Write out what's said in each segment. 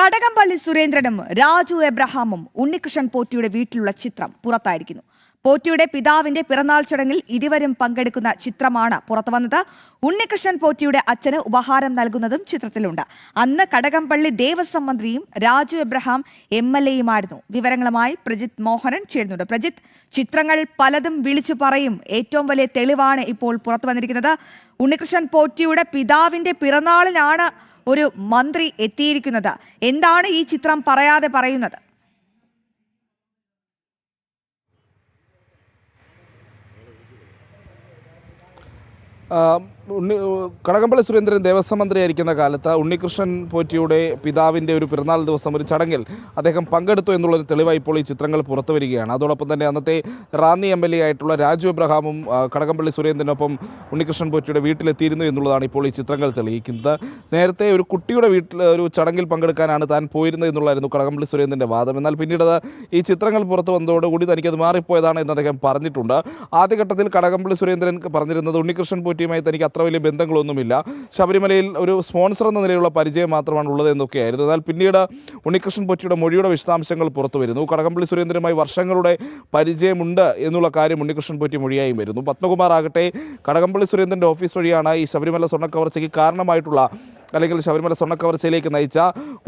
കടകംപള്ളി സുരേന്ദ്രനും രാജു എബ്രഹാമും ഉണ്ണികൃഷ്ണൻ പോറ്റിയുടെ വീട്ടിലുള്ള ചിത്രം പുറത്തായിരിക്കുന്നു. പോറ്റിയുടെ പിതാവിന്റെ പിറന്നാൾ ചടങ്ങിൽ ഇരുവരും പങ്കെടുക്കുന്ന ചിത്രമാണ് പുറത്തുവന്നത്. ഉണ്ണികൃഷ്ണൻ പോറ്റിയുടെ അച്ഛന് ഉപഹാരം നൽകുന്നതും ചിത്രത്തിലുണ്ട്. അന്ന് കടകംപള്ളി ദേവസ്വം മന്ത്രിയും രാജു എബ്രഹാം MLAയുമായിരുന്നു. വിവരങ്ങളുമായി പ്രജിത്ത് മോഹനൻ ചേരുന്നുണ്ട്. പ്രജിത്ത്, ചിത്രങ്ങൾ പലതും വിളിച്ചു പറയും. ഏറ്റവും വലിയ തെളിവാണ് ഇപ്പോൾ പുറത്തു വന്നിരിക്കുന്നത്. ഉണ്ണികൃഷ്ണൻ പോറ്റിയുടെ പിതാവിന്റെ പിറന്നാളിനാണ് ഒരു മന്ത്രി എത്തിയിരിക്കുന്നത്. എന്താണ് ഈ ചിത്രം പറയാതെ പറയുന്നത്? കടകംപള്ളി സുരേന്ദ്രൻ ദേവസ്വം മന്ത്രിയായിരിക്കുന്ന കാലത്ത് ഉണ്ണികൃഷ്ണൻ പോറ്റിയുടെ പിതാവിൻ്റെ ഒരു പിറന്നാൾ ദിവസം ഒരു ചടങ്ങിൽ അദ്ദേഹം പങ്കെടുത്തു എന്നുള്ളൊരു തെളിവായി ഇപ്പോൾ ഈ ചിത്രങ്ങൾ പുറത്തു വരികയാണ്. അതോടൊപ്പം തന്നെ അന്നത്തെ റാന്നി MLA ആയിട്ടുള്ള രാജു എബ്രഹാമും കടകംപള്ളി സുരേന്ദ്രനൊപ്പം ഉണ്ണികൃഷ്ണൻ പോറ്റിയുടെ വീട്ടിലെത്തിയിരുന്നു എന്നുള്ളതാണ് ഇപ്പോൾ ഈ ചിത്രങ്ങൾ തെളിയിക്കുന്നത്. നേരത്തെ ഒരു കുട്ടിയുടെ വീട്ടിൽ ഒരു ചടങ്ങിൽ പങ്കെടുക്കാനാണ് താൻ പോയിരുന്നത് എന്നുള്ളതായിരുന്നു കടകംപള്ളി സുരേന്ദ്രൻ്റെ വാദം. എന്നാൽ പിന്നീട് ഈ ചിത്രങ്ങൾ പുറത്തു വന്നതോടുകൂടി തനിക്കത് മാറിപ്പോയതാണ് എന്ന് അദ്ദേഹം പറഞ്ഞിട്ടുണ്ട്. ആദ്യഘട്ടത്തിൽ കടകംപള്ളി സുരേന്ദ്രൻ പറഞ്ഞിരുന്നത് ഉണ്ണികൃഷ്ണൻ പോറ്റിയുമായി തനിക്ക് അത്ര വലിയ ബന്ധങ്ങളൊന്നുമില്ല, ശബരിമലയിൽ ഒരു സ്പോൺസർ എന്ന നിലയിലുള്ള പരിചയം മാത്രമാണ് ഉള്ളത് എന്നൊക്കെയായിരുന്നു. എന്നാൽ പിന്നീട് ഉണ്ണികൃഷ്ണൻ പോറ്റിയുടെ മൊഴിയുടെ വിശദാംശങ്ങൾ പുറത്തു വരുന്നു. കടകംപള്ളി സുരേന്ദ്രനുമായി വർഷങ്ങളുടെ പരിചയമുണ്ട് എന്നുള്ള കാര്യം ഉണ്ണികൃഷ്ണൻ പോറ്റി മൊഴിയായും വരുന്നു. പത്മകുമാർ ആകട്ടെ കടകംപള്ളി സുരേന്ദ്രൻ്റെ ഓഫീസ് വഴിയാണ് ഈ ശബരിമല സ്വർണ്ണക്കവർച്ചയ്ക്ക് കാരണമായിട്ടുള്ള അല്ലെങ്കിൽ ശബരിമല സ്വർണ്ണക്കവർച്ചയിലേക്ക് നയിച്ച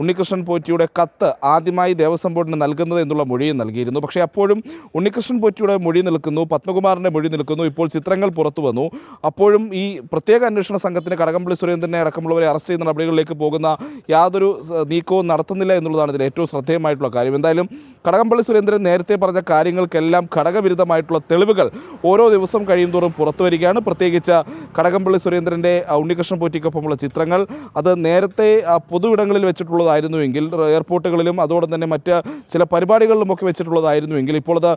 ഉണ്ണികൃഷ്ണൻ പോറ്റിയുടെ കത്ത് ആദ്യമായി ദേവസ്വം ബോർഡിന് നൽകുന്നത് എന്നുള്ള മൊഴിയും നൽകിയിരുന്നു. പക്ഷേ അപ്പോഴും ഉണ്ണികൃഷ്ണൻ പോറ്റിയുടെ മൊഴി നിൽക്കുന്നു, പത്മകുമാറിൻ്റെ മൊഴി നിൽക്കുന്നു. ഇപ്പോൾ ചിത്രങ്ങൾ പുറത്തു വന്നു. അപ്പോഴും ഈ പ്രത്യേക അന്വേഷണ സംഘത്തിന് കടകംപള്ളി സുരേന്ദ്രനെ അടക്കമുള്ളവരെ അറസ്റ്റ് ചെയ്യുന്ന നടപടികളിലേക്ക് പോകുന്ന യാതൊരു നീക്കവും നടത്തുന്നില്ല എന്നുള്ളതാണ് ഇതിൽ ഏറ്റവും ശ്രദ്ധേയമായിട്ടുള്ള കാര്യം. എന്തായാലും കടകംപള്ളി സുരേന്ദ്രൻ നേരത്തെ പറഞ്ഞ കാര്യങ്ങൾക്കെല്ലാം ഘടകവിരുദ്ധമായിട്ടുള്ള തെളിവുകൾ ഓരോ ദിവസം കഴിയുന്തോറും പുറത്തു വരികയാണ്. പ്രത്യേകിച്ച് കടകംപള്ളി സുരേന്ദ്രൻ്റെ ഉണ്ണികൃഷ്ണൻ പോറ്റിക്കൊപ്പമുള്ള ചിത്രങ്ങൾ അത് നേരത്തെ പൊതുവിടങ്ങളിൽ വെച്ചിട്ടുള്ളതായിരുന്നുവെങ്കിൽ, എയർപോർട്ടുകളിലും അതോടൊപ്പം തന്നെ മറ്റ് ചില പരിപാടികളിലുമൊക്കെ വെച്ചിട്ടുള്ളതായിരുന്നുവെങ്കിൽ, ഇപ്പോൾ അത്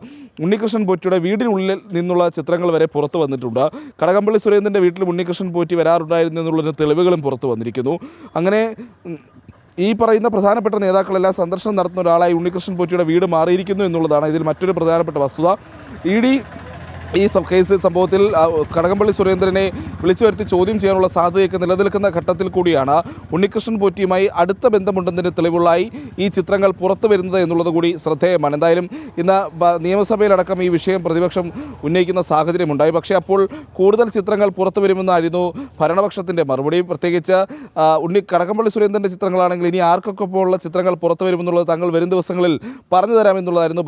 ഉണ്ണികൃഷ്ണൻ പോറ്റിയുടെ വീടിനുള്ളിൽ നിന്നുള്ള ചിത്രങ്ങൾ വരെ പുറത്തു വന്നിട്ടുണ്ട്. കടകംപള്ളി സുരേന്ദ്രൻ്റെ വീട്ടിൽ ഉണ്ണികൃഷ്ണൻ പോറ്റി വരാറുണ്ടായിരുന്നു എന്നുള്ള തെളിവുകളും പുറത്തു വന്നിരിക്കുന്നു. അങ്ങനെ ഈ പറയുന്ന പ്രധാനപ്പെട്ട നേതാക്കളെല്ലാം സന്ദർശനം നടത്തുന്ന ഒരാളായി ഉണ്ണികൃഷ്ണൻ പോറ്റിയുടെ വീട് മാറിയിരിക്കുന്നു എന്നുള്ളതാണ് ഇതിൽ മറ്റൊരു പ്രധാനപ്പെട്ട വസ്തുത. ED ഈ സംഭവത്തിൽ കടകംപള്ളി സുരേന്ദ്രനെ വിളിച്ചു വരുത്തി ചോദ്യം ചെയ്യാനുള്ള സാധ്യതയൊക്കെ നിലനിൽക്കുന്ന ഘട്ടത്തിൽ കൂടിയാണ് ഉണ്ണികൃഷ്ണൻ പോറ്റിയുമായി അടുത്ത ബന്ധമുണ്ടെന്നതിന് തെളിവുകളായി ഈ ചിത്രങ്ങൾ പുറത്തു വരുന്നത് എന്നുള്ളത് കൂടി ശ്രദ്ധേയമാണ്. എന്തായാലും ഇന്ന് നിയമസഭയിലടക്കം ഈ വിഷയം പ്രതിപക്ഷം ഉന്നയിക്കുന്ന സാഹചര്യമുണ്ടായി. പക്ഷേ അപ്പോൾ കൂടുതൽ ചിത്രങ്ങൾ പുറത്തു വരുമെന്നായിരുന്നു ഭരണപക്ഷത്തിൻ്റെ മറുപടി. പ്രത്യേകിച്ച് കടകംപള്ളി സുരേന്ദ്രൻ്റെ ചിത്രങ്ങളാണെങ്കിൽ ഇനി ആർക്കൊക്കെയുള്ള ചിത്രങ്ങൾ പുറത്തു വരുമെന്നുള്ളത് തങ്ങൾ വരും ദിവസങ്ങളിൽ പറഞ്ഞു തരാമെന്നുള്ളതായിരുന്നു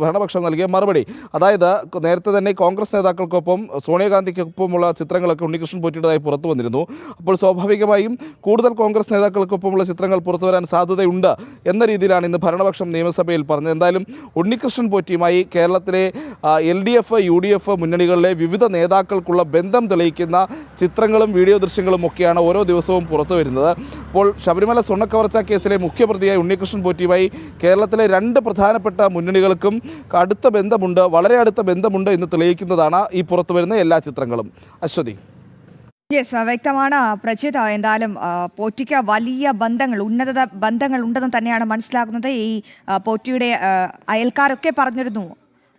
ഭരണപക്ഷം നൽകിയ മറുപടി. അതായത് നേരത്തെ തന്നെ കോൺഗ്രസ് നേതാക്കൾക്കൊപ്പം സോണിയാഗാന്ധിക്കൊപ്പമുള്ള ചിത്രങ്ങളൊക്കെ ഉണ്ണികൃഷ്ണൻ പോറ്റിയുടേതായി പുറത്തു വന്നിരുന്നു. അപ്പോൾ സ്വാഭാവികമായും കൂടുതൽ കോൺഗ്രസ് നേതാക്കൾക്കൊപ്പമുള്ള ചിത്രങ്ങൾ പുറത്തു വരാൻ സാധ്യതയുണ്ട് എന്ന രീതിയിലാണ് ഇന്ന് ഭരണപക്ഷം നിയമസഭയിൽ പറഞ്ഞത്. എന്തായാലും ഉണ്ണികൃഷ്ണൻ പോറ്റിയുമായി കേരളത്തിലെ LDF, UDF മുന്നണികളിലെ വിവിധ നേതാക്കൾക്കുള്ള ബന്ധം തെളിയിക്കുന്ന ചിത്രങ്ങളും വീഡിയോ ദൃശ്യങ്ങളും ഒക്കെയാണ് ഓരോ ദിവസവും പുറത്തു വരുന്നത്. അപ്പോൾ ശബരിമല സ്വർണ്ണക്കവർച്ച കേസിലെ മുഖ്യപ്രതിയായ ഉണ്ണികൃഷ്ണൻ പോറ്റിയുമായി കേരളത്തിലെ 2 പ്രധാനപ്പെട്ട മുന്നണികൾക്കും അടുത്ത ബന്ധമുണ്ട്, വളരെ അടുത്ത ബന്ധമുണ്ട് എന്ന് തെളിയിക്കുന്നതാണ് ഈ പുറത്തു വരുന്ന എല്ലാ ചിത്രങ്ങളും. അശ്വതി. വ്യക്തമാണ് പ്രജിത. എന്തായാലും പോറ്റിക്ക് വലിയ ബന്ധങ്ങൾ, ഉന്നത ബന്ധങ്ങൾ ഉണ്ടെന്ന് തന്നെയാണ് മനസ്സിലാക്കുന്നത്. ഈ പോറ്റിയുടെ അയൽക്കാരൊക്കെ പറഞ്ഞിരുന്നു,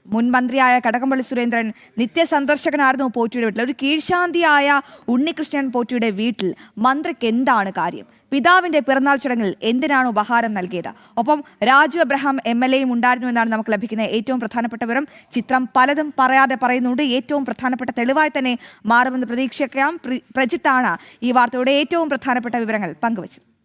മുൻ മന്ത്രിയായ കടകംപള്ളി സുരേന്ദ്രൻ നിത്യസന്ദർശകനായിരുന്നു പോറ്റിയുടെ വീട്ടിൽ. ഒരു കീഴ്ശാന്തിയായ ഉണ്ണികൃഷ്ണൻ പോറ്റിയുടെ വീട്ടിൽ മന്ത്രിക്ക് എന്താണ് കാര്യം? പിതാവിന്റെ പിറന്നാൾ ചടങ്ങിൽ എന്തിനാണ് ഉപഹാരം നൽകിയത്? ഒപ്പം രാജു എബ്രഹാം MLAയും ഉണ്ടായിരുന്നു എന്നാണ് നമുക്ക് ലഭിക്കുന്ന ഏറ്റവും പ്രധാനപ്പെട്ട വിവരം. ചിത്രം പലതും പറയാതെ പറയുന്നുണ്ട്. ഏറ്റവും പ്രധാനപ്പെട്ട തെളിവായി തന്നെ മാറുമെന്ന് പ്രതീക്ഷിക്കാം. പ്രജിത്താണ് ഈ വാർത്തയുടെ ഏറ്റവും പ്രധാനപ്പെട്ട വിവരങ്ങൾ പങ്കുവച്ചത്.